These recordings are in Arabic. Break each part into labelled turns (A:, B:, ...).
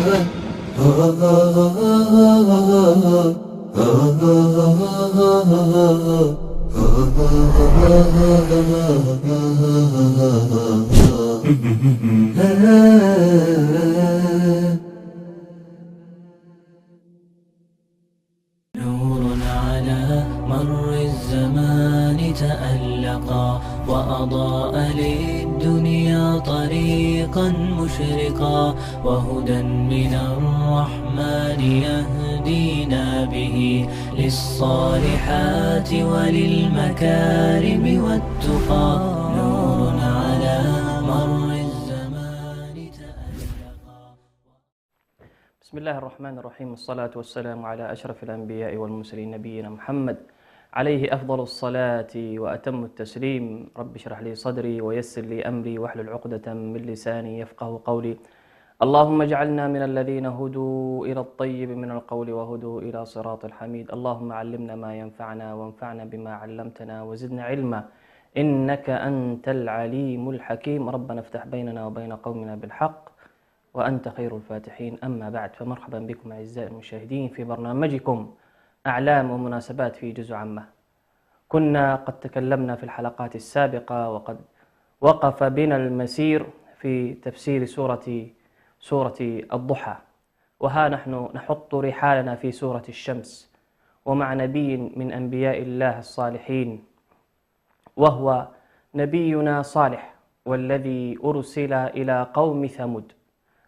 A: نور على مر الزمان تألقا وأضاء للدنيا طريقا مشرقا، وهدى من الرحمن يهدينا به للصالحات وللمكارم والتقى. نور على مر الزمان تألقا.
B: بسم الله الرحمن الرحيم، والصلاة والسلام على أشرف الأنبياء والمرسلين نبينا محمد عليه أفضل الصلاة وأتم التسليم. رب اشرح لي صدري ويسر لي أمري واحلل عقدة من لساني يفقه قولي. اللهم اجعلنا من الذين هدوا إلى الطيب من القول وهدوا إلى صراط الحميد. اللهم علمنا ما ينفعنا وانفعنا بما علمتنا وزدنا علما إنك أنت العليم الحكيم. ربنا افتح بيننا وبين قومنا بالحق وأنت خير الفاتحين. أما بعد، فمرحبا بكم أعزائي المشاهدين في برنامجكم أعلام ومناسبات في جزء عامة. كنا قد تكلمنا في الحلقات السابقة وقد وقف بنا المسير في تفسير سورة الضحى، وها نحن نحط رحالنا في سورة الشمس ومع نبي من أنبياء الله الصالحين، وهو نبينا صالح والذي أرسل إلى قوم ثمود.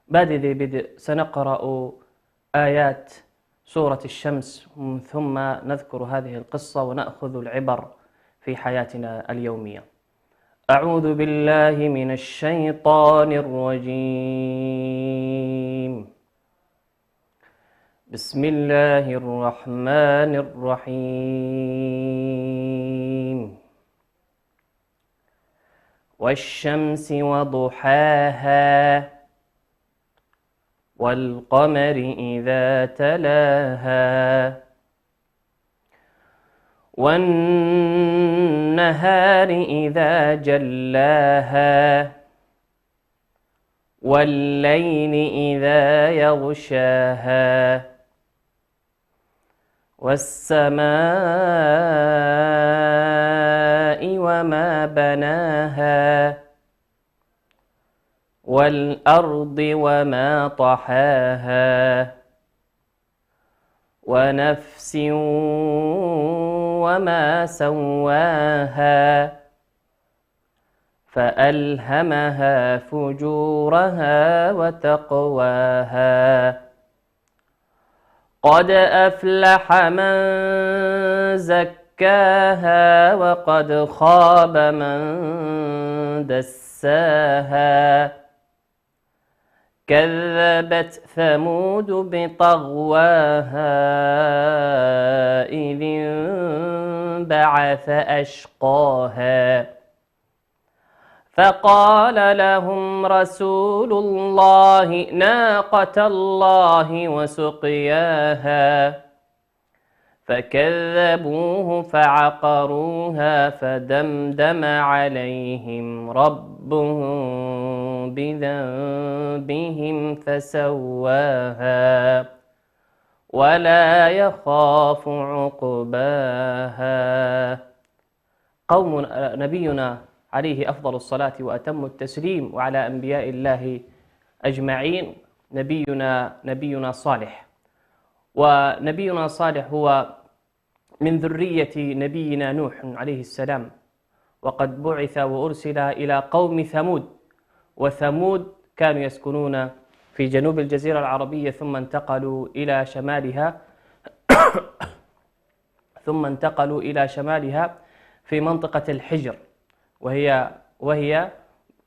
B: بدء سنقرأ آيات سورة الشمس ثم نذكر هذه القصة ونأخذ العبر في حياتنا اليومية. أعوذ بالله من الشيطان الرجيم. بسم الله الرحمن الرحيم. والشمس وضحاها والقمر إذا تلاها والنهار إذا جلاها والليل إذا يغشاها والسماء وما بناها والأرض وما طحاها ونفس وما سواها فألهمها فجورها وتقواها. قد أفلح من زكاها وقد خاب من دساها. كذبت ثمود بطغواها إذ انبعث أشقاها. فقال لهم رسول الله ناقة الله وسقياها. فكذبوه فعقروها فدمدم عليهم ربهم بذنبهم فسواها ولا يخاف عقباها. قوم نبينا عليه أفضل الصلاة وأتم التسليم وعلى أنبياء الله أجمعين نبينا صالح. ونبينا صالح هو من ذرية نبينا نوح عليه السلام، وقد بعث وأرسل إلى قوم ثمود. وثمود كانوا يسكنون في جنوب الجزيرة العربية ثم انتقلوا إلى شمالها في منطقة الحجر، وهي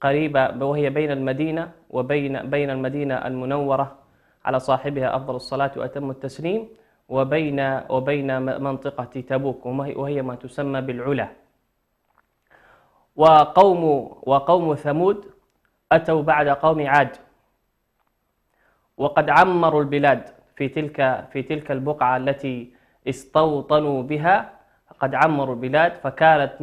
B: قريبة، وهي بين المدينة وبين المدينة المنورة على صاحبها أفضل الصلاة وأتم التسليم وبين منطقة تبوك، وهي ما تسمى بالعلا. وقوم ثمود أتوا بعد قوم عاد، وقد عمروا البلاد في تلك البقعة التي استوطنوا بها. قد عمروا البلاد، فكانت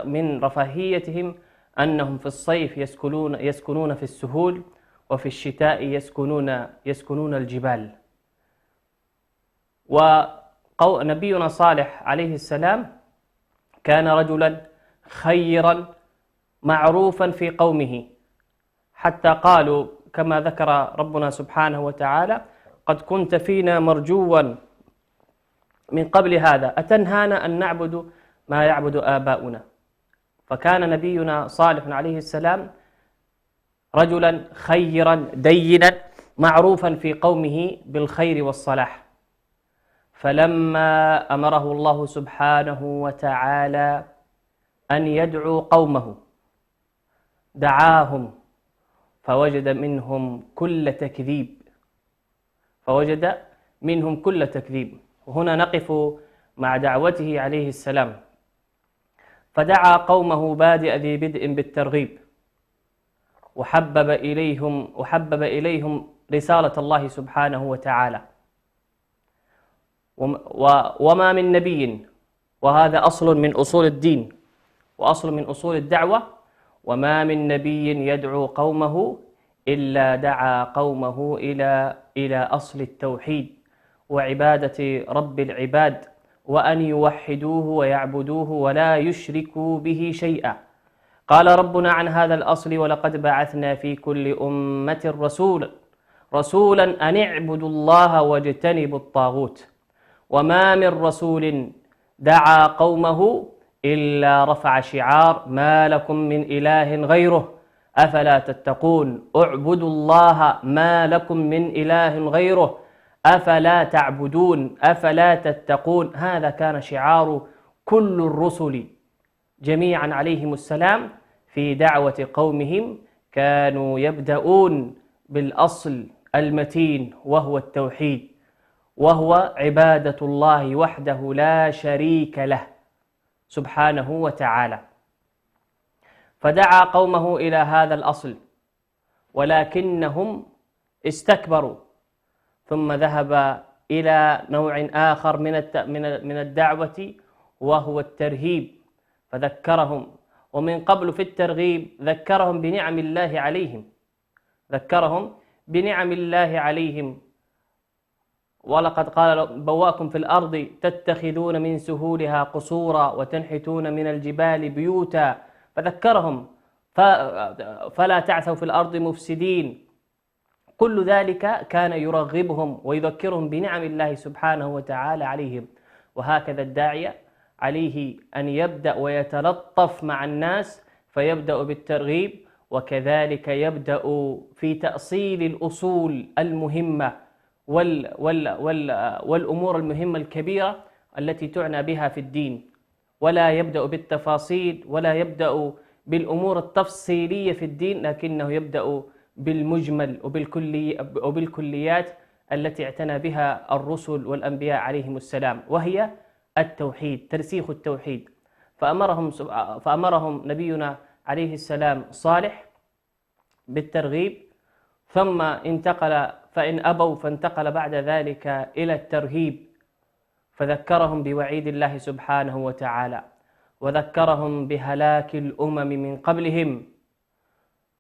B: من رفاهيتهم أنهم في الصيف يسكنون في السهول، وفي الشتاء يسكنون الجبال. ونبينا صالح عليه السلام كان رجلا خيرا معروفا في قومه، حتى قالوا كما ذكر ربنا سبحانه وتعالى: قد كنت فينا مرجوا من قبل هذا أتنهانا أن نعبد ما يعبد آباؤنا. فكان نبينا صالح عليه السلام رجلا خيرا دينا معروفا في قومه بالخير والصلاح. فلما أمره الله سبحانه وتعالى أن يدعو قومه دعاهم فوجد منهم كل تكذيب. وهنا نقف مع دعوته عليه السلام، فدعا قومه بادئ ذي بدء بالترغيب، وحبب إليهم رسالة الله سبحانه وتعالى. وما من نبي، وهذا أصل من أصول الدين وأصل من أصول الدعوة، وما من نبي يدعو قومه إلا دعا قومه إلى أصل التوحيد وعبادة رب العباد، وأن يوحدوه ويعبدوه ولا يشركوا به شيئا. قال ربنا عن هذا الأصل: ولقد بعثنا في كل أمة رسولا أن اعبدوا الله واجتنبوا الطاغوت، وما من رسول دعا قومه إلا رفع شعار: ما لكم من إله غيره أفلا تتقون، اعبدوا الله ما لكم من إله غيره أفلا تعبدون أفلا تتقون. هذا كان شعار كل الرسل جميعا عليهم السلام في دعوة قومهم. كانوا يبدأون بالأصل المتين وهو التوحيد، وهو عبادة الله وحده لا شريك له سبحانه وتعالى. فدعا قومه إلى هذا الأصل، ولكنهم استكبروا، ثم ذهب إلى نوع آخر من الدعوة وهو الترهيب، فذكرهم. ومن قبل في الترغيب ذكرهم بنعم الله عليهم، ولقد قال: بواكم في الأرض تتخذون من سهولها قصورا وتنحتون من الجبال بيوتا، فذكرهم فلا تعثوا في الأرض مفسدين. كل ذلك كان يرغبهم ويذكرهم بنعم الله سبحانه وتعالى عليهم. وهكذا الداعية عليه أن يبدأ ويتلطف مع الناس، فيبدأ بالترغيب، وكذلك يبدأ في تأصيل الأصول المهمة والأمور المهمة الكبيرة التي تعنى بها في الدين، ولا يبدأ بالتفاصيل ولا يبدأ بالأمور التفصيلية في الدين، لكنه يبدأ بالمجمل وبالكليات التي اعتنى بها الرسل والأنبياء عليهم السلام، وهي التوحيد، ترسيخ التوحيد. فأمرهم نبينا عليه السلام صالح بالترغيب، ثم فإن أبوا فانتقل بعد ذلك إلى الترهيب، فذكرهم بوعيد الله سبحانه وتعالى، وذكرهم بهلاك الأمم من قبلهم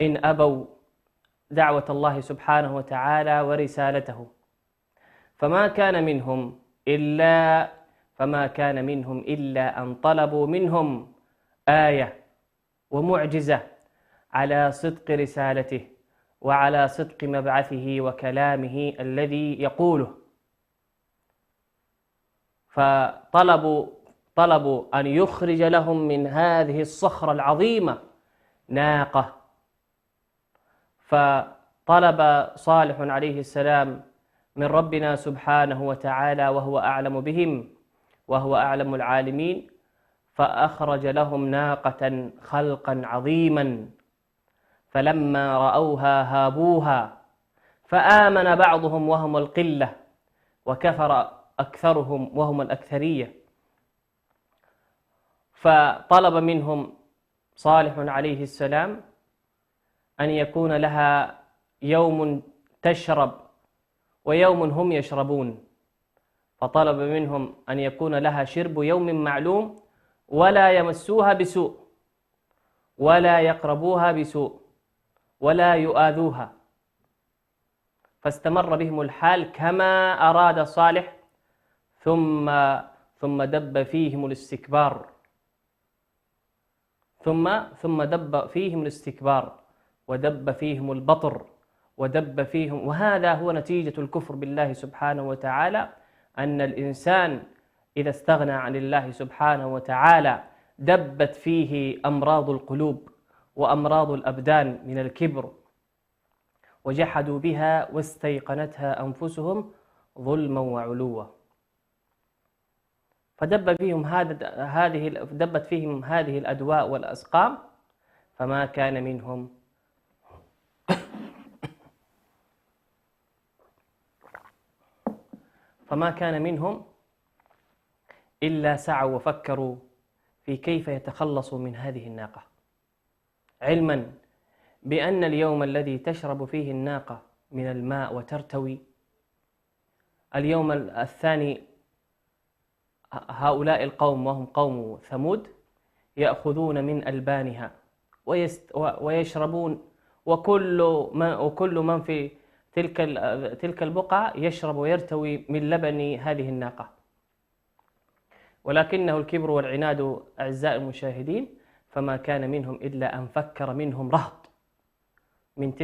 B: إن أبوا دعوة الله سبحانه وتعالى ورسالته. فما كان منهم إلا أن طلبوا منهم آية ومعجزة على صدق رسالته وعلى صدق مبعثه وكلامه الذي يقوله. فطلبوا أن يخرج لهم من هذه الصخرة العظيمة ناقة. فطلب صالح عليه السلام من ربنا سبحانه وتعالى، وهو أعلم بهم وهو أعلم العالمين، فأخرج لهم ناقة خلقا عظيما. فلما رأوها هابوها، فآمن بعضهم وهم القلة، وكفر أكثرهم وهم الأكثرية. فطلب منهم صالح عليه السلام أن يكون لها يوم تشرب ويوم هم يشربون، فطلب منهم أن يكون لها شرب يوم معلوم، ولا يمسوها بسوء ولا يقربوها بسوء ولا يؤاذوها. فاستمر بهم الحال كما أراد صالح، ثم دب فيهم الاستكبار، ثم دب فيهم الاستكبار ودب فيهم البطر ودب فيهم. وهذا هو نتيجة الكفر بالله سبحانه وتعالى، أن الإنسان إذا استغنى عن الله سبحانه وتعالى دبت فيه أمراض القلوب وأمراض الأبدان من الكبر، وجحدوا بها واستيقنتها أنفسهم ظلما وعلوا. فدبت فيهم هذه الأدواء والأسقام، فما كان منهم إلا سعوا وفكروا في كيف يتخلصوا من هذه الناقة، علما بأن اليوم الذي تشرب فيه الناقة من الماء وترتوي، اليوم الثاني هؤلاء القوم وهم قوم ثمود يأخذون من ألبانها ويشربون، وكل من في تلك البقعة يشرب ويرتوي من لبن هذه الناقة. ولكنه الكبر والعناد أعزائي المشاهدين، فما كان منهم إلا أن فكر منهم رهط من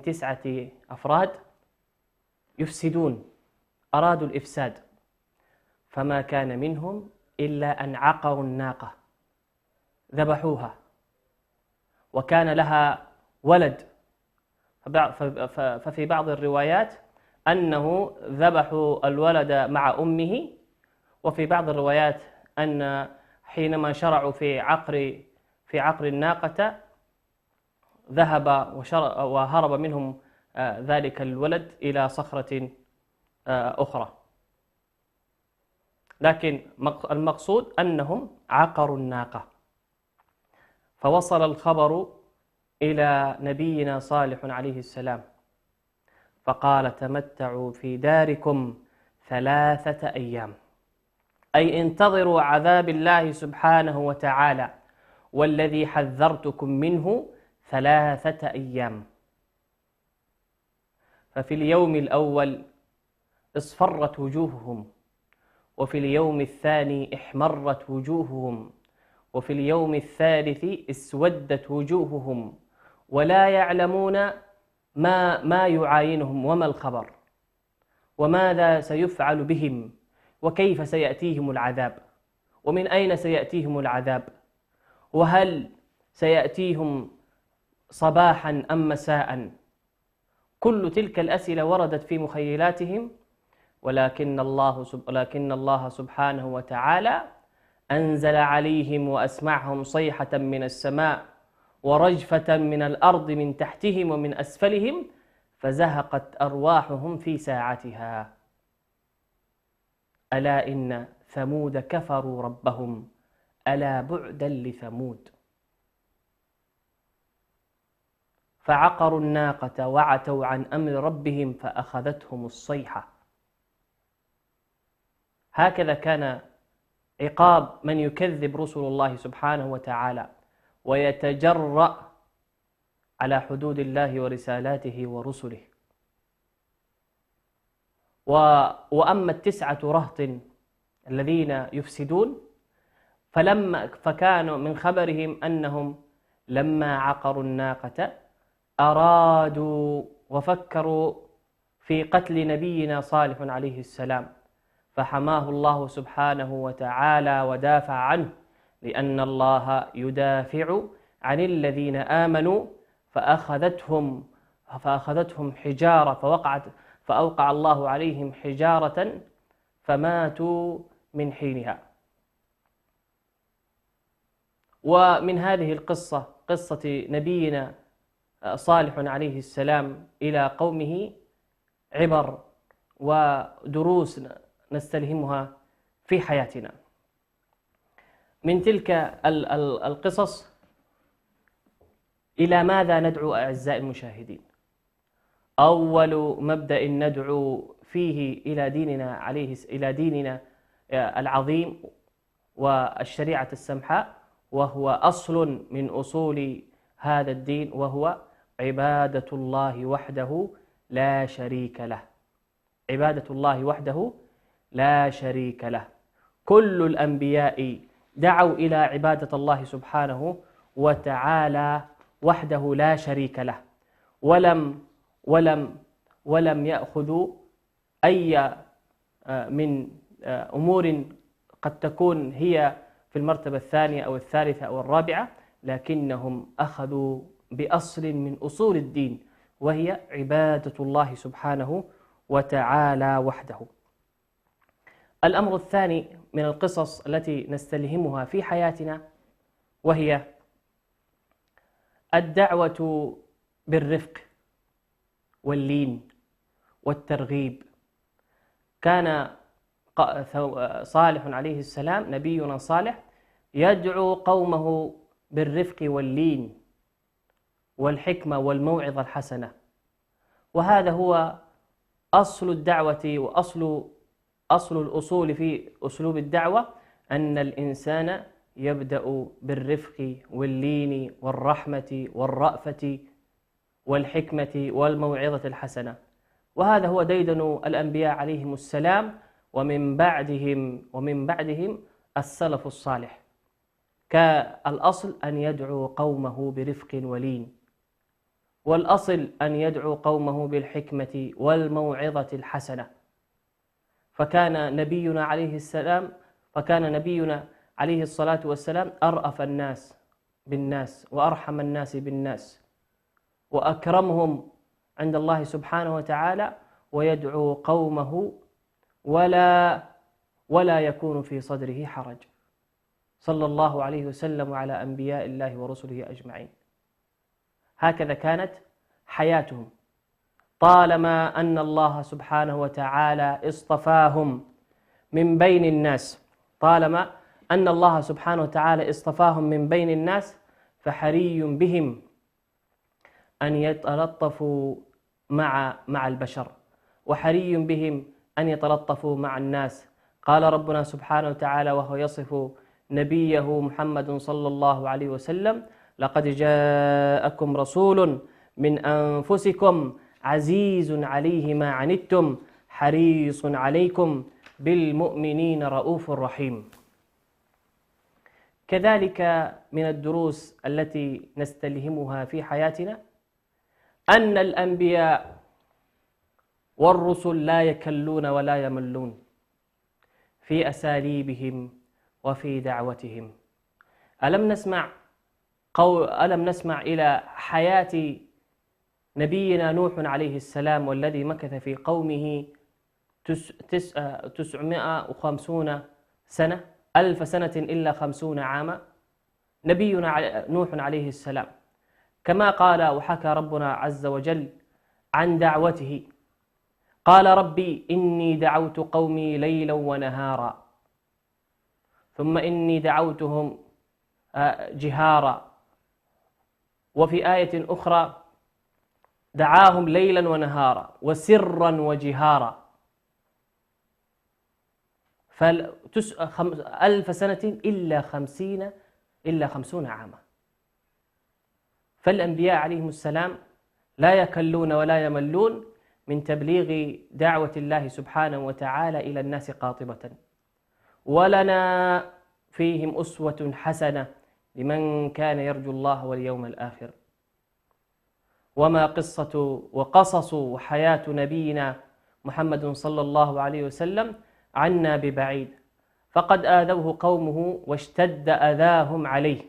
B: تسعة أفراد يفسدون، أرادوا الإفساد، فما كان منهم إلا أن عقروا الناقة، ذبحوها، وكان لها ولد. ففي بعض الروايات أنه ذبحوا الولد مع أمه، وفي بعض الروايات أن حينما شرعوا في عقر الناقة ذهب وهرب منهم ذلك الولد إلى صخرة أخرى. لكن المقصود أنهم عقروا الناقة. فوصل الخبر إلى نبينا صالح عليه السلام، فقال: تمتعوا في داركم 3 أيام، أي انتظروا عذاب الله سبحانه وتعالى والذي حذرتكم منه 3 أيام. ففي اليوم الأول اصفرت وجوههم، وفي اليوم الثاني احمرت وجوههم، وفي اليوم الثالث اسودت وجوههم، ولا يعلمون ما يعاينهم وما الخبر، وماذا سيفعل بهم، وكيف سيأتيهم العذاب، ومن أين سيأتيهم العذاب، وهل سيأتيهم صباحا أم مساء. كل تلك الأسئلة وردت في مخيلاتهم، ولكن الله سبحانه وتعالى أنزل عليهم وأسمعهم صيحة من السماء ورجفة من الأرض من تحتهم ومن أسفلهم، فزهقت أرواحهم في ساعتها. ألا إن ثمود كفروا ربهم ألا بعدا لثمود. فعقروا الناقة وعتوا عن أمر ربهم فأخذتهم الصيحة. هكذا كان عقاب من يكذب رسل الله سبحانه وتعالى ويتجرأ على حدود الله ورسالاته ورسله. وأما 9 رهط الذين يفسدون فكانوا من خبرهم أنهم لما عقروا الناقة أرادوا وفكروا في قتل نبينا صالح عليه السلام، فحماه الله سبحانه وتعالى ودافع عنه، لأن الله يدافع عن الذين آمنوا، فأخذتهم حجارة فأوقع الله عليهم حجارة فماتوا من حينها. ومن هذه القصة، قصة نبينا صالح عليه السلام إلى قومه، عبر ودروس نستلهمها في حياتنا. من تلك القصص إلى ماذا ندعو أعزائي المشاهدين؟ أول مبدأ ندعو فيه إلى ديننا العظيم والشريعة السمحاء، وهو أصل من أصول هذا الدين، وهو عبادة الله وحده لا شريك له. عبادة الله وحده لا شريك له. كل الأنبياء دعوا إلى عبادة الله سبحانه وتعالى وحده لا شريك له، ولم ولم ولم يأخذوا أي من أمور قد تكون هي في المرتبة الثانية أو الثالثة أو الرابعة، لكنهم أخذوا بأصل من أصول الدين، وهي عبادة الله سبحانه وتعالى وحده. الأمر الثاني من القصص التي نستلهمها في حياتنا وهي الدعوة بالرفق واللين والترغيب. كان صالح عليه السلام، نبينا صالح، يدعو قومه بالرفق واللين والحكمة والموعظة الحسنة، وهذا هو أصل الدعوة وأصل الأصول في أسلوب الدعوة، أن الإنسان يبدأ بالرفق واللين والرحمة والرأفة والحكمة والموعظة الحسنة، وهذا هو ديدن الأنبياء عليهم السلام، ومن بعدهم السلف الصالح. كالأصل أن يدعو قومه برفق ولين، والأصل أن يدعو قومه بالحكمة والموعظة الحسنة. فكان نبينا عليه الصلاة والسلام أرأف الناس بالناس وأرحم الناس بالناس وأكرمهم عند الله سبحانه وتعالى، ويدعو قومه ولا يكون في صدره حرج، صلى الله عليه وسلم على أنبياء الله ورسله أجمعين. هكذا كانت حياتهم، طالما أن الله سبحانه وتعالى اصطفاهم من بين الناس، فحري بهم أن يتلطفوا مع البشر، وحري بهم أن يتلطفوا مع الناس. قال ربنا سبحانه وتعالى وهو يصف نبيه محمد صلى الله عليه وسلم: لقد جاءكم رسول من أنفسكم عزيز عليه ما عنتم حريص عليكم بالمؤمنين رؤوف رحيم. كذلك من الدروس التي نستلهمها في حياتنا أن الأنبياء والرسل لا يكلون ولا يملون في أساليبهم وفي دعوتهم. ألم نسمع إلى حياة نبينا نوح عليه السلام، والذي مكث في قومه 950 سنة، 1000 سنة إلا 50 عاما. نبينا نوح عليه السلام كما قال وحكى ربنا عز وجل عن دعوته، قال: ربي إني دعوت قومي ليلا ونهارا ثم إني دعوتهم جهارا. وفي آية أخرى: دعاهم ليلا ونهارا وسرا وجهارا. 1000 سنة إلا 50 عاما. فالأنبياء عليهم السلام لا يكلون ولا يملون من تبليغ دعوة الله سبحانه وتعالى إلى الناس قاطبة. ولنا فيهم أسوة حسنة لمن كان يرجو الله واليوم الآخر. وما وقصص حياة نبينا محمد صلى الله عليه وسلم عنا ببعيد، فقد آذوه قومه واشتد أذاهم عليه،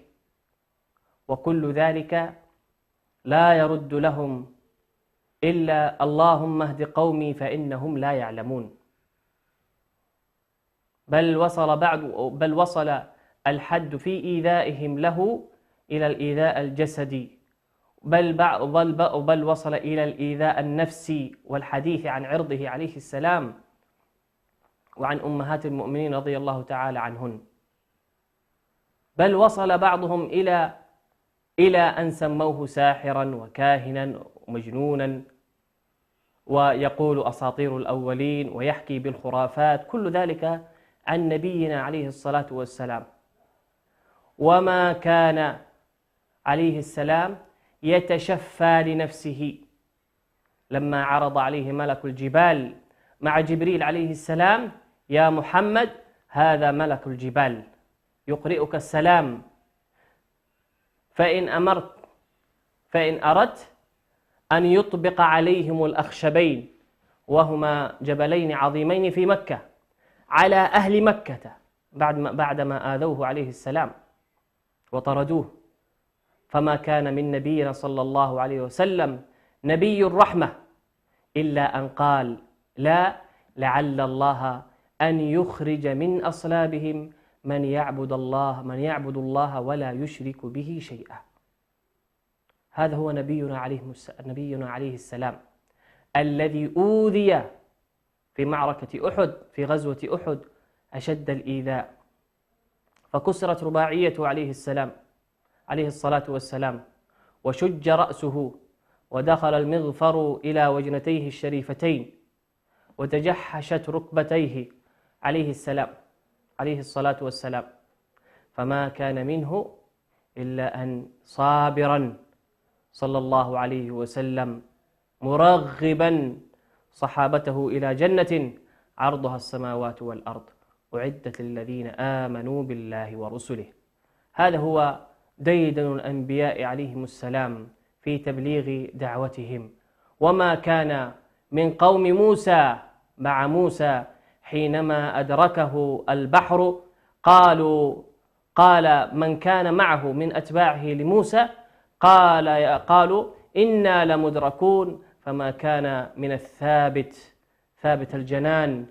B: وكل ذلك لا يرد لهم إلا اللهم اهد قومي فإنهم لا يعلمون. بل وصل الحد في إيذائهم له إلى الإيذاء الجسدي، بل وصل إلى الإيذاء النفسي والحديث عن عرضه عليه السلام وعن أمهات المؤمنين رضي الله تعالى عنهن. بل وصل بعضهم إلى أن سموه ساحرا وكاهنا ومجنونا، ويقول أساطير الأولين ويحكي بالخرافات، كل ذلك عن نبينا عليه الصلاة والسلام. وما كان عليه السلام يتشفى لنفسه، لما عرض عليه ملك الجبال مع جبريل عليه السلام: يا محمد هذا ملك الجبال يقرئك السلام، فإن أردت أن يطبق عليهم الأخشبين، وهما جبلين عظيمين في مكة، على أهل مكة بعدما آذوه عليه السلام وطردوه. فما كان من نبينا صلى الله عليه وسلم نبي الرحمة إلا أن قال: لا، لعل الله أن يخرج من أصلابهم من يعبد الله ولا يشرك به شيئا. هذا هو نبينا عليه السلام الذي أوذي في معركة أحد، في غزوة أحد أشد الإيذاء، فكسرت رباعيته عليه الصلاة والسلام، وشج رأسه، ودخل المغفر إلى وجنتيه الشريفتين، وتجحشت ركبتيه عليه الصلاة والسلام، فما كان منه إلا أن صابرا صلى الله عليه وسلم مرغبا صحابته إلى جنة عرضها السماوات والأرض أعدت للذين آمنوا بالله ورسله. هذا هو ديدن الأنبياء عليهم السلام في تبليغ دعوتهم. وما كان من قوم موسى مع موسى حينما أدركه البحر قال من كان معه من أتباعه لموسى قالوا إنا لمدركون، فما كان من ثابت الجنان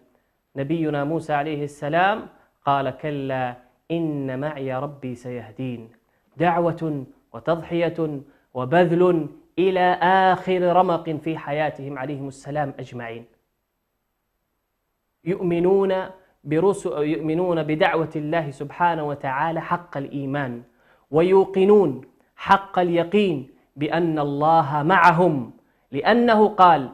B: نبينا موسى عليه السلام قال: كلا إن معي ربي سيهدين. دعوة وتضحية وبذل إلى آخر رمق في حياتهم عليهم السلام أجمعين. يؤمنون بدعوة الله سبحانه وتعالى حق الإيمان، ويوقنون حق اليقين بأن الله معهم، لأنه قال: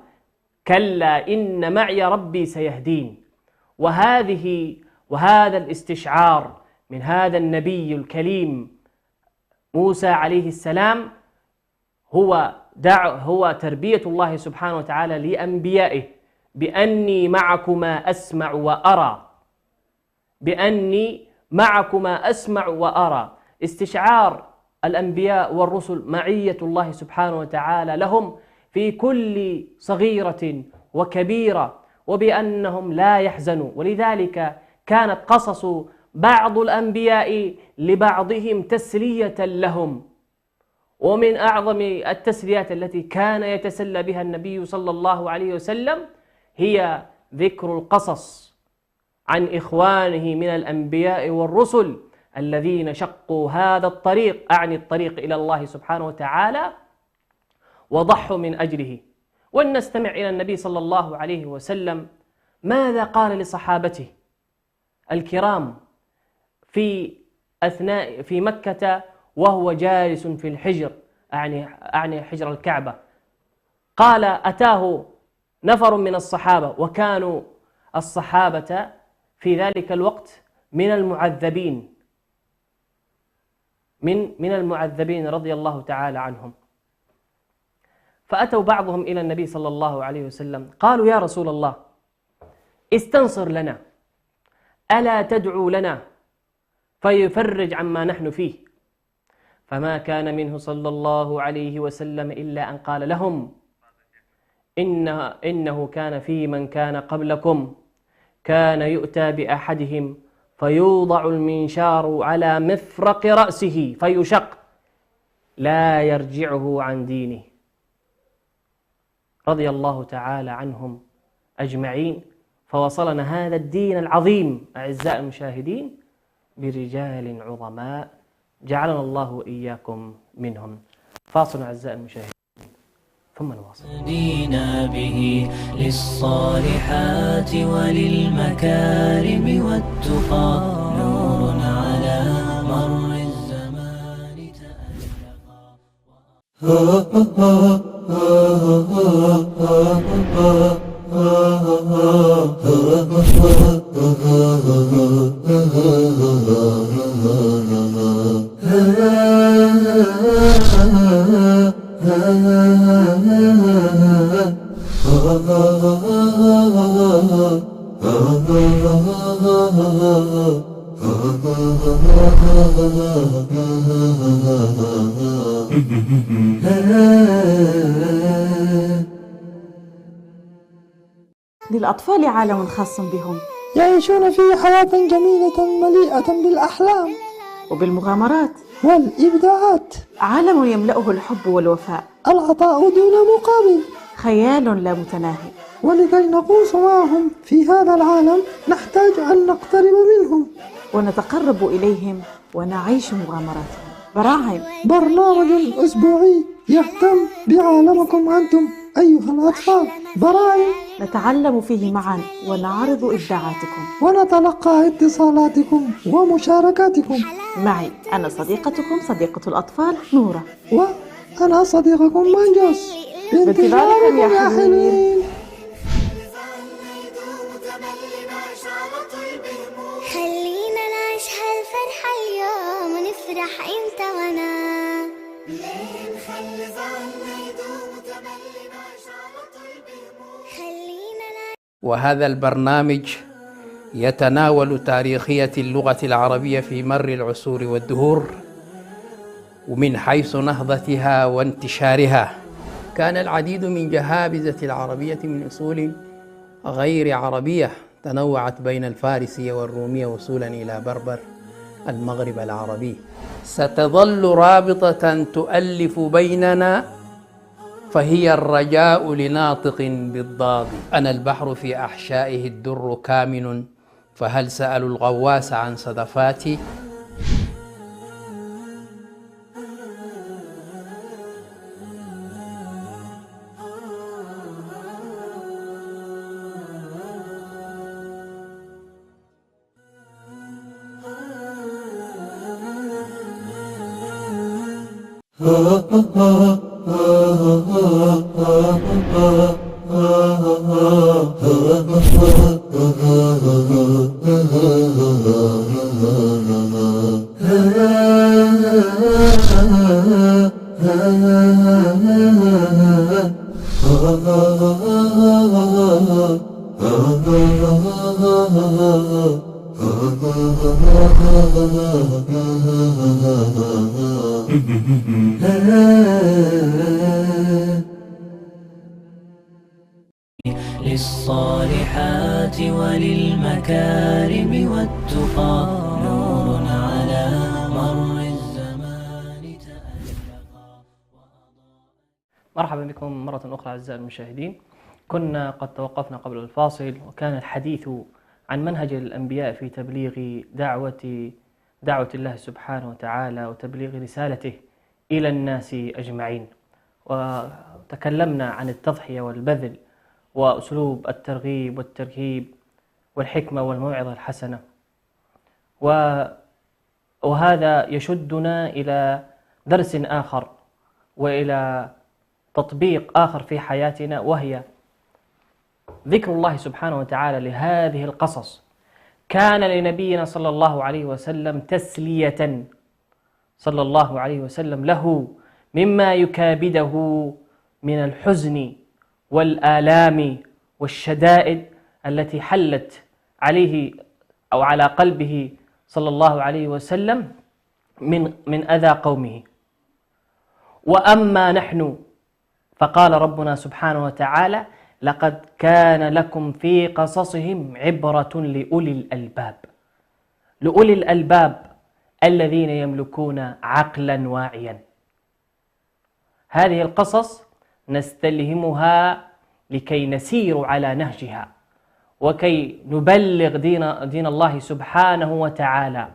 B: كلا إن معي ربي سيهدين. وهذا الاستشعار من هذا النبي الكليم موسى عليه السلام هو تربية الله سبحانه وتعالى لأنبيائه، بأني معكما أسمع وأرى، استشعار الأنبياء والرسل معية الله سبحانه وتعالى لهم في كل صغيرة وكبيرة، وبأنهم لا يحزنوا. ولذلك كانت قصص بعض الأنبياء لبعضهم تسلية لهم. ومن أعظم التسليات التي كان يتسلى بها النبي صلى الله عليه وسلم هي ذكر القصص عن إخوانه من الأنبياء والرسل الذين شقوا هذا الطريق، أعني الطريق إلى الله سبحانه وتعالى، وضحوا من أجله. ولنستمع إلى النبي صلى الله عليه وسلم ماذا قال لصحابته الكرام في مكة وهو جالس في الحجر، أعني حجر الكعبة. قال: أتاه نفر من الصحابة، وكانوا الصحابة في ذلك الوقت من المعذبين رضي الله تعالى عنهم. فأتوا بعضهم إلى النبي صلى الله عليه وسلم قالوا: يا رسول الله، استنصر لنا، ألا تدعو لنا فيفرج عما نحن فيه؟ فما كان منه صلى الله عليه وسلم إلا أن قال لهم: إنه كان في من كان قبلكم كان يؤتى بأحدهم فيوضع المنشار على مفرق رأسه فيشق لا يرجعه عن دينه. رضي الله تعالى عنهم أجمعين. فوصلنا هذا الدين العظيم أعزائي المشاهدين برجال عظماء جعلنا الله وإياكم منهم. فاصل أعزائي المشاهدين ثم نواصل.
A: دينا به للصالحات وللمكارم والتقى، نور على مر الزمان
C: للأطفال عالم خاص بهم،
D: يعيشون فيه حياة جميلة مليئة بالأحلام
C: وبالمغامرات،
D: والإبداعات.
C: عالم يملأه الحب والوفاء،
D: العطاء دون مقابل،
C: خيال لا متناهي.
D: ولكي نغوص معهم في هذا العالم نحتاج أن نقترب منهم
C: ونتقرب إليهم ونعيش مغامراتهم. براعم،
D: برنامج أسبوعي يهتم بعالمكم أنتم أيها الأطفال. براعم،
C: نتعلم فيه معا ونعرض إبداعاتكم،
D: ونتلقى اتصالاتكم ومشاركاتكم.
C: معي أنا صديقتكم صديقة الأطفال نورة،
D: وأنا صديقكم منجس.
C: بانتظاركم يا حلوين.
E: خلينا نعيش هالفرحة اليوم ونفرح انت وانا. ليه نخلي زعلنا يدوم وتملي نعيش على طول بهموم. خلينا نعيش.
F: وهذا البرنامج يتناول تاريخية اللغة العربية في مر العصور والدهور، ومن حيث نهضتها وانتشارها. كان العديد من جهابذة العربية من أصول غير عربية تنوعت بين الفارسية والرومية وصولا إلى بربر المغرب العربي. ستظل رابطة تؤلف بيننا، فهي الرجاء لناطق بالضاد. أنا البحر في أحشائه الدر كامن، فهل سألوا الغواص عن صدفاتي؟
A: للصالحات وللمكارم والتقى نور على مر الزمان تألقا.
B: مرحبا بكم مرة أخرى أعزائي المشاهدين. كنا قد توقفنا قبل الفاصل، وكان الحديث عن منهج الأنبياء في تبليغ دعوة الله سبحانه وتعالى وتبليغ رسالته إلى الناس أجمعين، وتكلمنا عن التضحية والبذل وأسلوب الترغيب والترهيب والحكمة والموعظة الحسنة. وهذا يشدنا إلى درس آخر وإلى تطبيق آخر في حياتنا، وهي ذكر الله سبحانه وتعالى لهذه القصص. كان لنبينا صلى الله عليه وسلم تسلية صلى الله عليه وسلم له مما يكابده من الحزن والآلام والشدائد التي حلت عليه أو على قلبه صلى الله عليه وسلم من أذى قومه. وأما نحن فقال ربنا سبحانه وتعالى: لقد كان لكم في قصصهم عبرة لأولي الألباب. لأولي الألباب الذين يملكون عقلا واعيا. هذه القصص نستلهمها لكي نسير على نهجها، وكي نبلغ دين الله سبحانه وتعالى،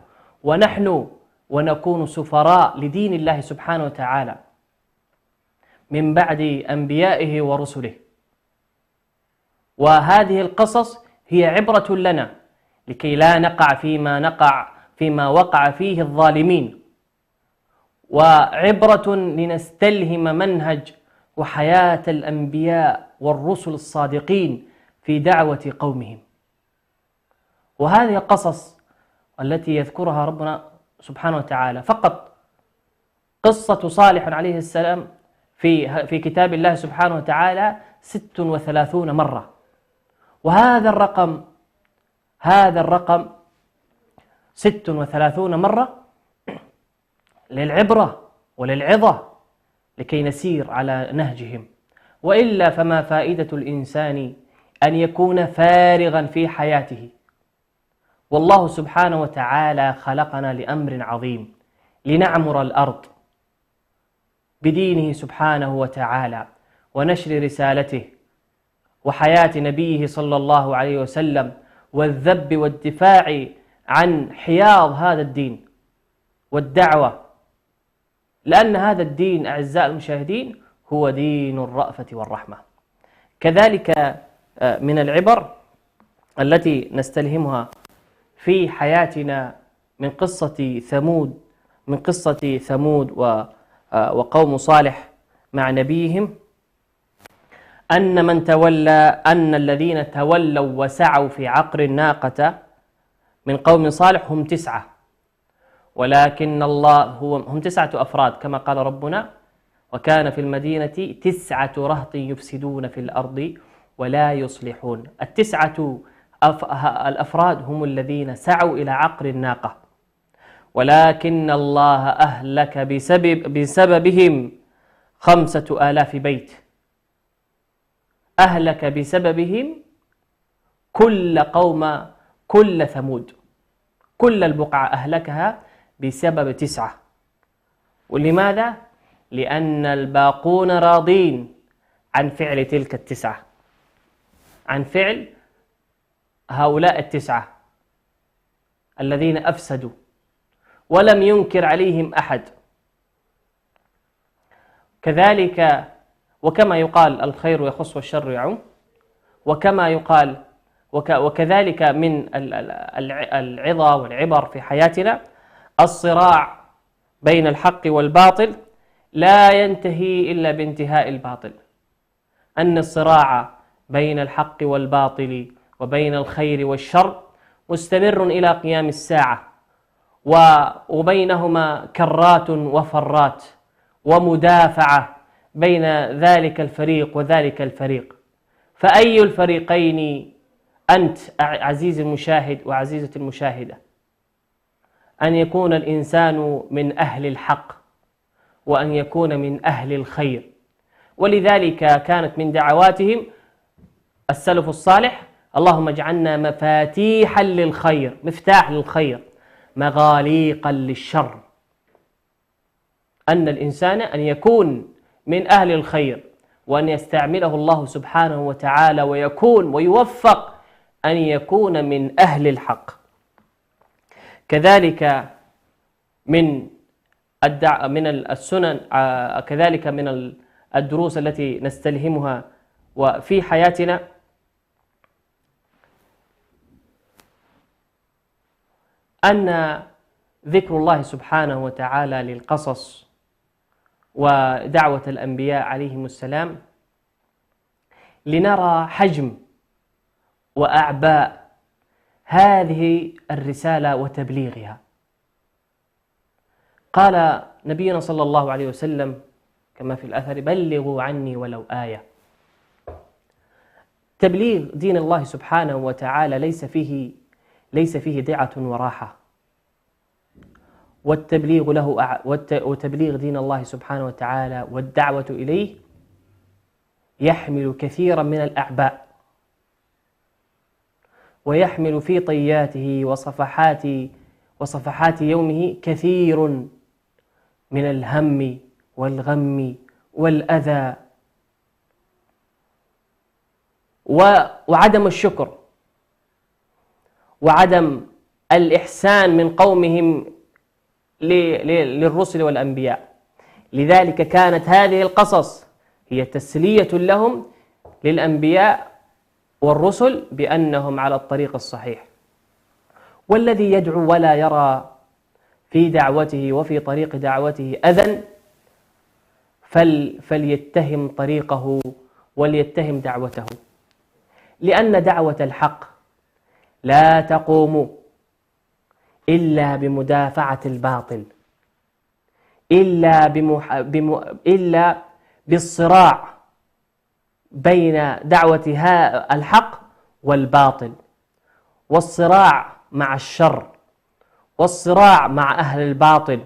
B: ونكون سفراء لدين الله سبحانه وتعالى من بعد أنبيائه ورسله. وهذه القصص هي عبرة لنا لكي لا نقع فيما وقع فيه الظالمين، وعبرة لنستلهم منهج وحياة الأنبياء والرسل الصادقين في دعوة قومهم. وهذه القصص التي يذكرها ربنا سبحانه وتعالى، فقط قصة صالح عليه السلام في كتاب الله سبحانه وتعالى 36 مرة، وهذا الرقم 36 مرة للعبرة وللعظة لكي نسير على نهجهم، وإلا فما فائدة الإنسان أن يكون فارغا في حياته؟ والله سبحانه وتعالى خلقنا لأمر عظيم، لنعمر الأرض بدينه سبحانه وتعالى ونشر رسالته وحياة نبيه صلى الله عليه وسلم، والذب والدفاع عن حياض هذا الدين والدعوة، لأن هذا الدين أعزائي المشاهدين هو دين الرأفة والرحمة. كذلك من العبر التي نستلهمها في حياتنا من قصة ثمود وقوم صالح مع نبيهم، أن الذين تولوا وسعوا في عقر الناقة من قوم صالح هم 9، ولكن الله هم 9 أفراد كما قال ربنا: وكان في المدينة 9 رهط يفسدون في الأرض ولا يصلحون. 9 الأفراد هم الذين سعوا إلى عقر الناقة، ولكن الله أهلك بسببهم 5000 بيت، أهلك بسببهم كل ثمود، كل البقعة أهلكها بسبب 9. ولماذا؟ لأن الباقون راضين عن فعل تلك 9، عن فعل هؤلاء 9 الذين أفسدوا، ولم ينكر عليهم أحد. كذلك وكما يقال: الخير يخص والشر يعم، وكما يقال وكذلك من العظة والعبر في حياتنا الصراع بين الحق والباطل لا ينتهي إلا بانتهاء الباطل، أن الصراع بين الحق والباطل وبين الخير والشر مستمر إلى قيام الساعة، وبينهما كرات وفرات ومدافعة بين ذلك الفريق وذلك الفريق. فأي الفريقين أنت عزيزي المشاهد وعزيزتي المشاهدة؟ أن يكون الإنسان من أهل الحق وأن يكون من أهل الخير. ولذلك كانت من دعواتهم السلف الصالح: اللهم اجعلنا مفاتيحا للخير، مفتاح للخير، مغاليقا للشر. أن الإنسان أن يكون من أهل الخير وأن يستعمله الله سبحانه وتعالى ويوفق أن يكون من أهل الحق. كذلك من السنن، كذلك من الدروس التي نستلهمها وفي حياتنا أن ذكر الله سبحانه وتعالى للقصص ودعوة الأنبياء عليهم السلام لنرى حجم وأعباء هذه الرسالة وتبليغها. قال نبينا صلى الله عليه وسلم كما في الأثر: بلغوا عني ولو آية. تبليغ دين الله سبحانه وتعالى ليس فيه دعة وراحة، وتبليغ دين الله سبحانه وتعالى والدعوة إليه يحمل كثيرا من الأعباء، ويحمل في طياته وصفحات يومه كثير من الهم والغم والأذى وعدم الشكر وعدم الإحسان من قومهم للرسل والأنبياء. لذلك كانت هذه القصص هي تسلية لهم للأنبياء والرسل بأنهم على الطريق الصحيح. والذي يدعو ولا يرى في دعوته وفي طريق دعوته أذى فليتهم طريقه وليتهم دعوته، لأن دعوة الحق لا تقوم إلا بمدافعة الباطل، إلا بالصراع بين دعوة الحق والباطل والصراع مع الشر والصراع مع أهل الباطل،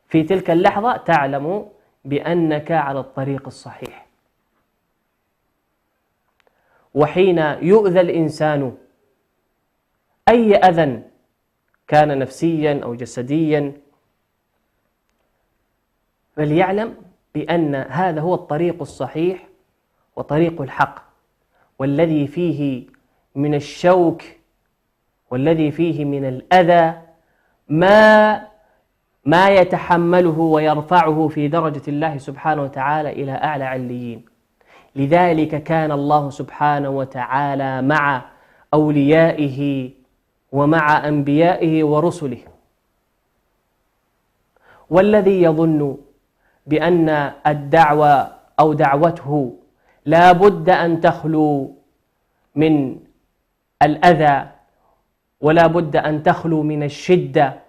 B: في تلك اللحظة تعلم بأنك على الطريق الصحيح. وحين يؤذى الإنسان أي أذى كان نفسيا أو جسديا، فليعلم بأن هذا هو الطريق الصحيح وطريق الحق، والذي فيه من الشوك والذي فيه من الأذى ما يتحمله ويرفعه في درجة الله سبحانه وتعالى إلى أعلى عليين. لذلك كان الله سبحانه وتعالى مع أوليائه ومع أنبيائه ورسله. والذي يظن بأن الدعوة أو دعوته لا بد أن تخلو من الأذى، ولا بد أن تخلو من الشدة،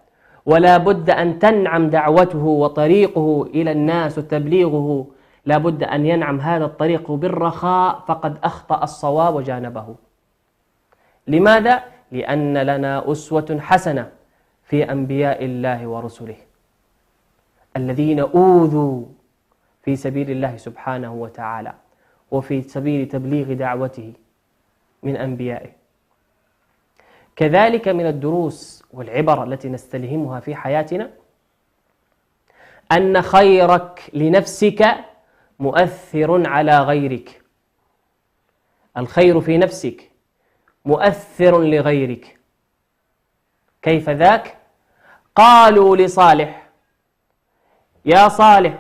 B: ولا بد أن تنعم دعوته وطريقه إلى الناس وتبليغه، لا بد أن ينعم هذا الطريق بالرخاء، فقد أخطأ الصواب وجانبه. لماذا؟ لأن لنا أسوة حسنة في أنبياء الله ورسله الذين أوذوا في سبيل الله سبحانه وتعالى وفي سبيل تبليغ دعوته من أنبيائه. كذلك من الدروس والعبر التي نستلهمها في حياتنا أن خيرك لنفسك مؤثر على غيرك. الخير في نفسك مؤثر لغيرك. كيف ذاك؟ قالوا لصالح: يا صالح،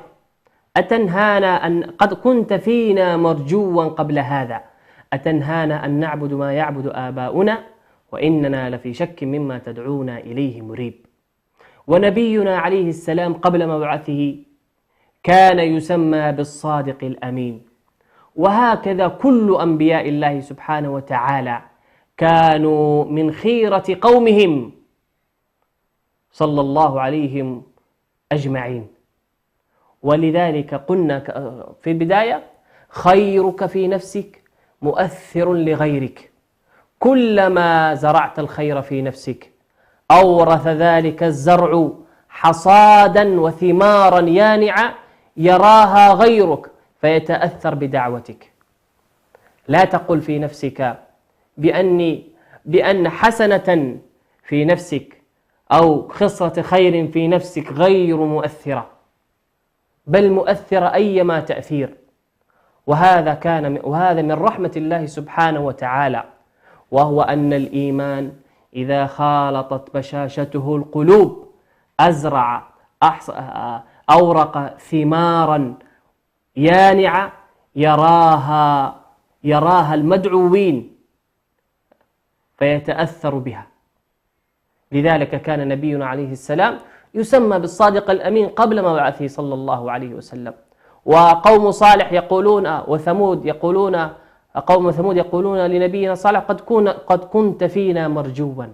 B: أتنهانا أن قد كنت فينا مرجوا قبل هذا، أتنهانا أن نعبد ما يعبد آباؤنا وإننا لفي شك مما تدعونا إليه مريب. ونبينا عليه السلام قبل مبعثه كان يسمى بالصادق الأمين. وهكذا كل أنبياء الله سبحانه وتعالى كانوا من خيرة قومهم صلى الله عليهم أجمعين. ولذلك قلنا في البداية: خيرك في نفسك مؤثر لغيرك. كلما زرعت الخير في نفسك أورث ذلك الزرع حصادا وثمارا يانعة يراها غيرك فيتأثر بدعوتك. لا تقل في نفسك بأن حسنة في نفسك أو خصلة خير في نفسك غير مؤثرة، بل مؤثرة أيما تأثير. وهذا من رحمة الله سبحانه وتعالى، وهو أن الإيمان إذا خالطت بشاشته القلوب أورق ثمارا يانعة يراها المدعوين فيتأثر بها. لذلك كان نبينا عليه السلام يسمى بالصادق الأمين قبل مبعثه صلى الله عليه وسلم. وقوم صالح يقولون وثمود يقولون قوم ثمود يقولون لنبينا صالح: قد كنت فينا مرجوا.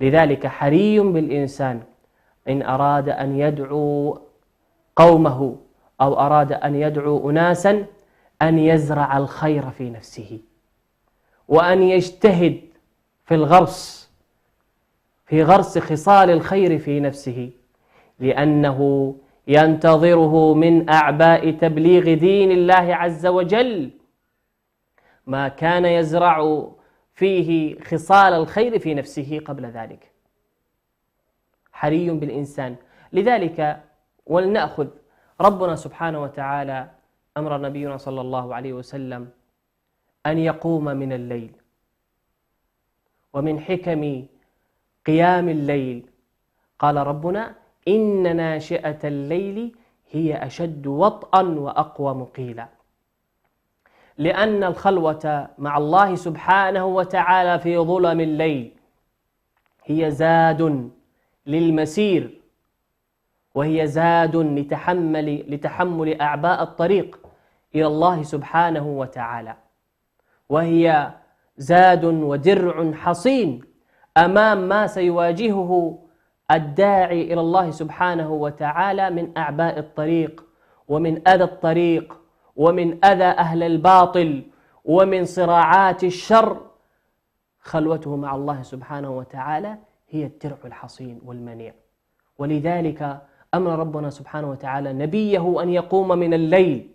B: لذلك حري بالإنسان إن أراد أن يدعو قومه أو أراد أن يدعو أناسا أن يزرع الخير في نفسه، وأن يجتهد في غرس خصال الخير في نفسه، لأنه ينتظره من أعباء تبليغ دين الله عز وجل ما كان يزرع فيه خصال الخير في نفسه قبل ذلك. حري بالإنسان. لذلك ولنأخذ ربنا سبحانه وتعالى أمر نبينا صلى الله عليه وسلم أن يقوم من الليل، ومن حكم قيام الليل قال ربنا: إن ناشئة الليل هي أشد وطئا وأقوم قيلا. لأن الخلوة مع الله سبحانه وتعالى في ظلم الليل هي زاد للمسير، وهي زاد لتحمل أعباء الطريق إلى الله سبحانه وتعالى، وهي زاد ودرع حصين أمام ما سيواجهه الداعي إلى الله سبحانه وتعالى من أعباء الطريق ومن أذى الطريق ومن أذى أهل الباطل ومن صراعات الشر خلوته مع الله سبحانه وتعالى هي الدرع الحصين والمنيع. ولذلك أمر ربنا سبحانه وتعالى نبيه أن يقوم من الليل.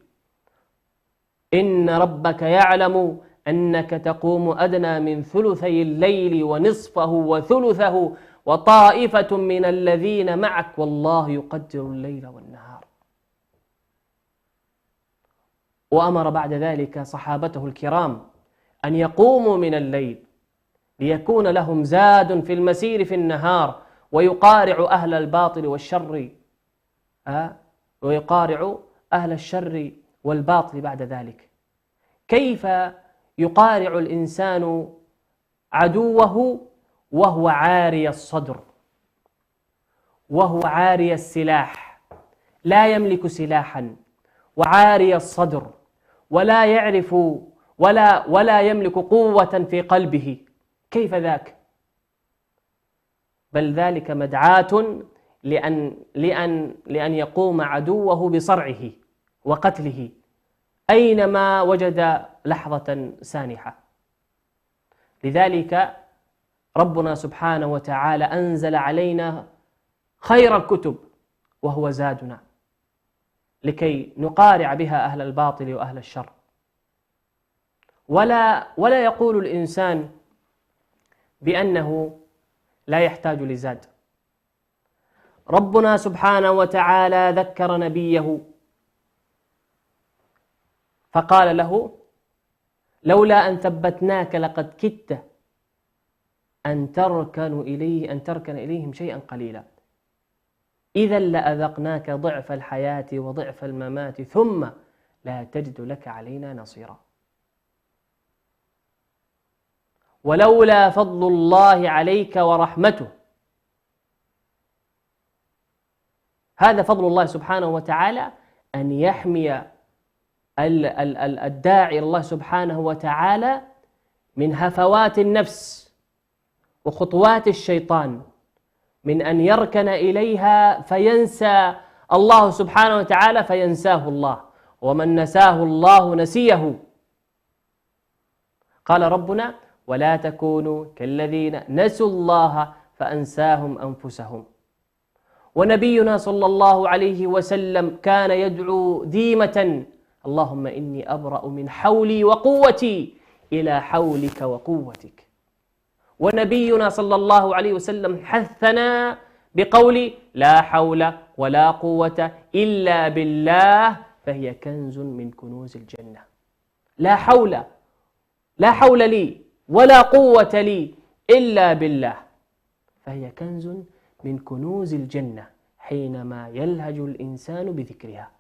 B: إن ربك يعلم أنك تقوم أدنى من ثلثي الليل ونصفه وثلثه وطائفة من الذين معك والله يقدر الليل والنهار. وأمر بعد ذلك صحابته الكرام أن يقوموا من الليل ليكون لهم زاد في المسير في النهار، ويقارع أهل الباطل والشر ويقارع أهل الشر والباطل بعد ذلك. كيف يقارع الإنسان عدوه وهو عاري الصدر وهو عاري السلاح، لا يملك سلاحا وعاري الصدر ولا يعرف ولا يملك قوة في قلبه؟ كيف ذاك؟ بل ذلك مدعاة لأن يقوم عدوه بصرعه وقتله أينما وجد لحظة سانحة. لذلك ربنا سبحانه وتعالى أنزل علينا خير الكتب وهو زادنا لكي نقارع بها أهل الباطل وأهل الشر. ولا يقول الإنسان بأنه لا يحتاج لزاد. ربنا سبحانه وتعالى ذكر نبيه فقال له: لولا أن ثبتناك لقد كدت أن تركن إليهم شيئا قليلا إذا لأذقناك ضعف الحياة وضعف الممات ثم لا تجد لك علينا نصيرا. ولولا فضل الله عليك ورحمته، هذا فضل الله سبحانه وتعالى أن يحمي الداعي إلى الله سبحانه وتعالى من هفوات النفس وخطوات الشيطان، من أن يركن إليها فينسى الله سبحانه وتعالى فينساه الله، ومن نساه الله نسيه. قال ربنا: ولا تكونوا كالذين نسوا الله فأنساهم أنفسهم. ونبينا صلى الله عليه وسلم كان يدعو ديمة: اللهم إني أبرأ من حولي وقوتي إلى حولك وقوتك. ونبينا صلى الله عليه وسلم حثنا بقول: لا حول ولا قوة إلا بالله فهي كنز من كنوز الجنة. لا حول لي ولا قوة لي إلا بالله فهي كنز من كنوز الجنة حينما يلهج الإنسان بذكرها.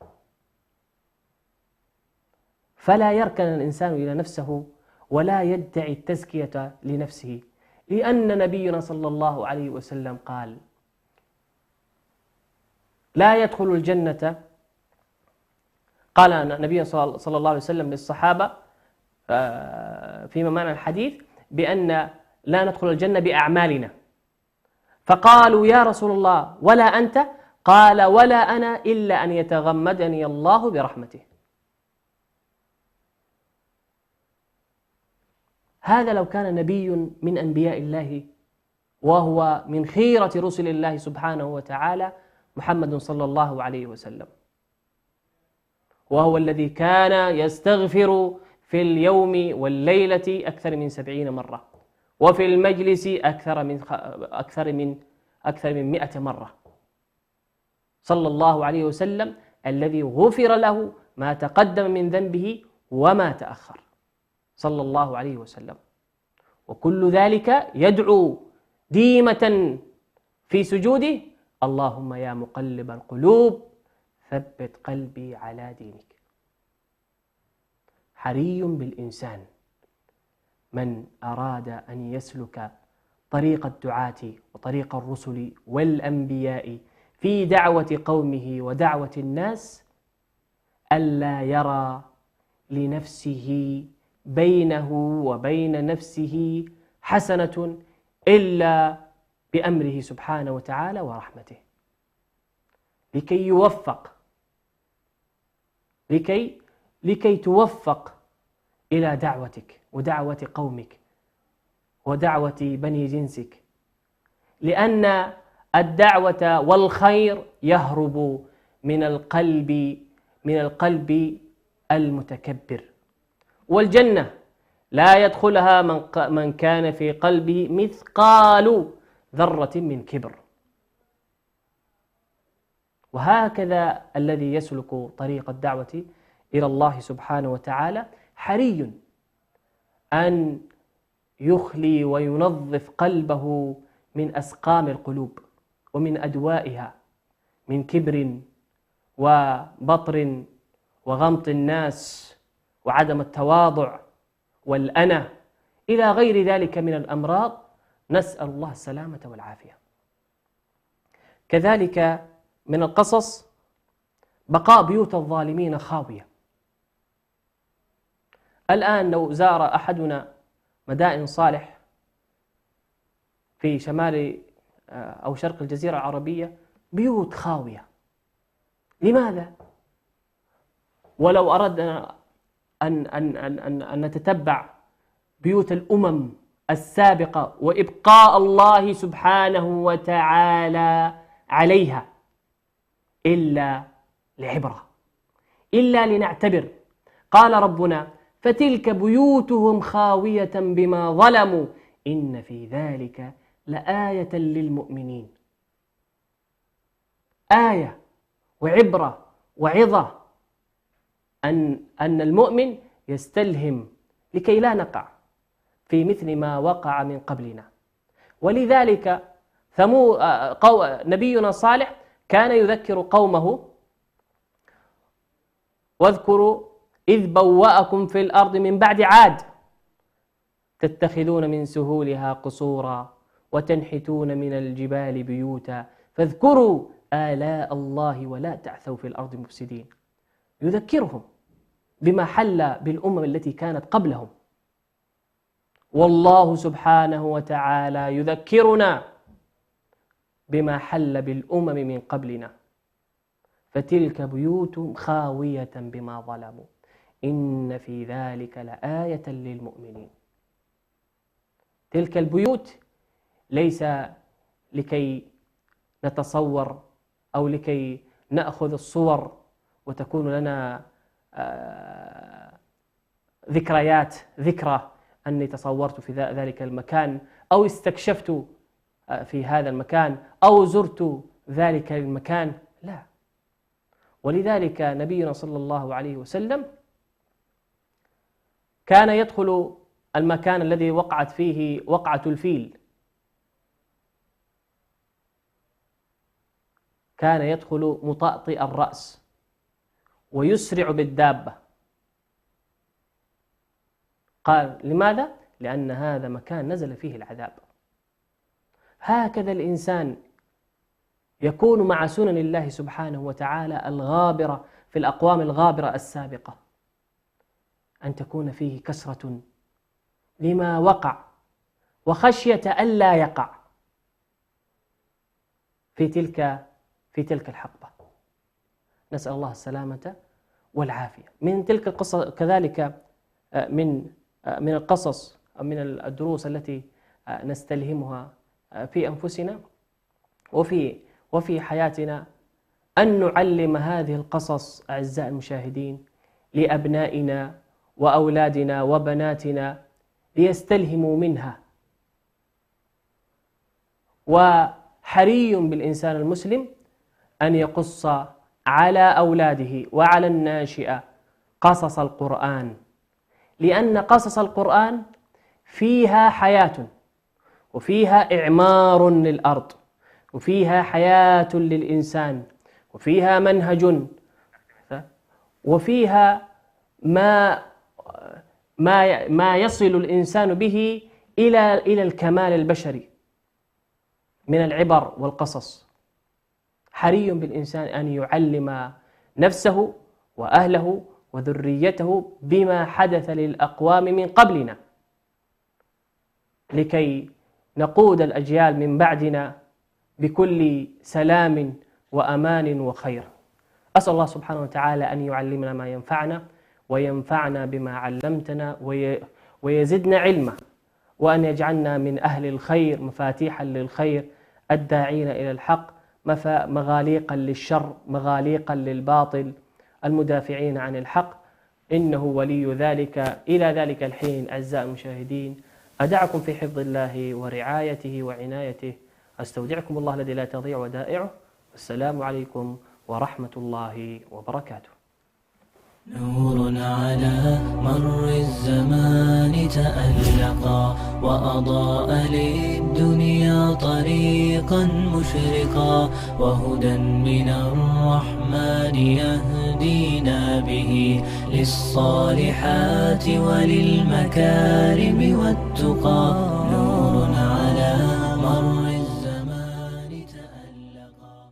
B: فلا يركن الإنسان إلى نفسه ولا يدعي التزكية لنفسه، لأن نبينا صلى الله عليه وسلم قال: لا يدخل الجنة، قال النبي صلى الله عليه وسلم للصحابة فيما معنى الحديث بأن لا ندخل الجنة بأعمالنا، فقالوا: يا رسول الله ولا أنت؟ قال: ولا أنا إلا أن يتغمدني الله برحمته. هذا لو كان نبي من أنبياء الله وهو من خيرة رسل الله سبحانه وتعالى محمد صلى الله عليه وسلم، وهو الذي كان يستغفر في اليوم والليلة أكثر من 70 مرة، وفي المجلس أكثر من 100 مرة، صلى الله عليه وسلم الذي غفر له ما تقدم من ذنبه وما تأخر صلى الله عليه وسلم. وكل ذلك يدعو ديمة في سجوده: اللهم يا مقلب القلوب ثبت قلبي على دينك. حري بالإنسان من أراد أن يسلك طريق الدعاة وطريق الرسل والأنبياء في دعوة قومه ودعوة الناس ألا يرى لنفسه بينه وبين نفسه حسنة إلا بأمره سبحانه وتعالى ورحمته، لكي يوفق، لكي توفق إلى دعوتك ودعوة قومك ودعوة بني جنسك، لأن الدعوة والخير يهرب من القلب المتكبر، والجنة لا يدخلها من كان في قلبه مثقال ذرة من كبر. وهكذا الذي يسلك طريق الدعوة إلى الله سبحانه وتعالى حري أن يخلي وينظف قلبه من أسقام القلوب ومن أدوائها، من كبر وبطر وغمط الناس وعدم التواضع والأنا إلى غير ذلك من الأمراض، نسأل الله السلامة والعافية. كذلك من القصص بقاء بيوت الظالمين خاوية. الآن لو زار أحدنا مدائن صالح في شمال أو شرق الجزيرة العربية، بيوت خاوية. لماذا؟ ولو أردنا أن نتتبع بيوت الأمم السابقة وإبقاء الله سبحانه وتعالى عليها إلا لعبرة، إلا لنعتبر. قال ربنا: فتلك بيوتهم خاوية بما ظلموا إن في ذلك لآية للمؤمنين. آية وعبرة وعظة أن المؤمن يستلهم لكي لا نقع في مثل ما وقع من قبلنا. ولذلك نبينا صالح كان يذكر قومه: واذكروا إذ بوأكم في الأرض من بعد عاد تتخذون من سهولها قصورا وتنحتون من الجبال بيوتا فاذكروا آلاء الله ولا تعثوا في الأرض مفسدين. يذكرهم بما حل بالأمم التي كانت قبلهم، والله سبحانه وتعالى يذكرنا بما حل بالأمم من قبلنا. فتلك بيوتهم خاوية بما ظلموا إن في ذلك لآية للمؤمنين. تلك البيوت ليس لكي نتصور أو لكي نأخذ الصور وتكون لنا ذكرى أني تصورت في ذلك المكان أو استكشفت في هذا المكان أو زرت ذلك المكان، لا. ولذلك نبينا صلى الله عليه وسلم كان يدخل المكان الذي وقعت فيه وقعة الفيل، كان يدخل مطأطئ الرأس ويسرع بالدابة. قال: لماذا؟ لأن هذا مكان نزل فيه العذاب. هكذا الإنسان يكون مع سنن الله سبحانه وتعالى الغابرة في الأقوام الغابرة السابقة، أن تكون فيه كسرة لما وقع وخشية ألا يقع في تلك الحقبة. نسأل الله السلامة والعافية. من تلك القصص كذلك من القصص أو من الدروس التي نستلهمها في أنفسنا وفي حياتنا أن نعلم هذه القصص أعزائي المشاهدين لأبنائنا وأولادنا وبناتنا ليستلهموا منها. وحري بالإنسان المسلم أن يقص على أولاده وعلى الناشئة قصص القرآن، لأن قصص القرآن فيها حياة وفيها إعمار للأرض وفيها حياة للإنسان وفيها منهج وفيها ما يصل الإنسان به إلى الكمال البشري من العبر والقصص. حري بالإنسان أن يعلم نفسه وأهله وذريته بما حدث للأقوام من قبلنا لكي نقود الأجيال من بعدنا بكل سلام وأمان وخير. أسأل الله سبحانه وتعالى أن يعلمنا ما ينفعنا وينفعنا بما علمتنا ويزدنا علما، وأن يجعلنا من أهل الخير مفاتيحا للخير الداعين إلى الحق مغاليقا للشر مغاليقا للباطل المدافعين عن الحق، إنه ولي ذلك. إلى ذلك الحين أعزائي المشاهدين أدعكم في حفظ الله ورعايته وعنايته، أستودعكم الله الذي لا تضيع ودائعه، والسلام عليكم ورحمة الله وبركاته.
A: نور على مر الزمان تألقا وأضاء للدنيا طريقا مشرقا، وهدى من الرحمن يهدينا به للصالحات وللمكارم والتقى. نور على مر الزمان تألقا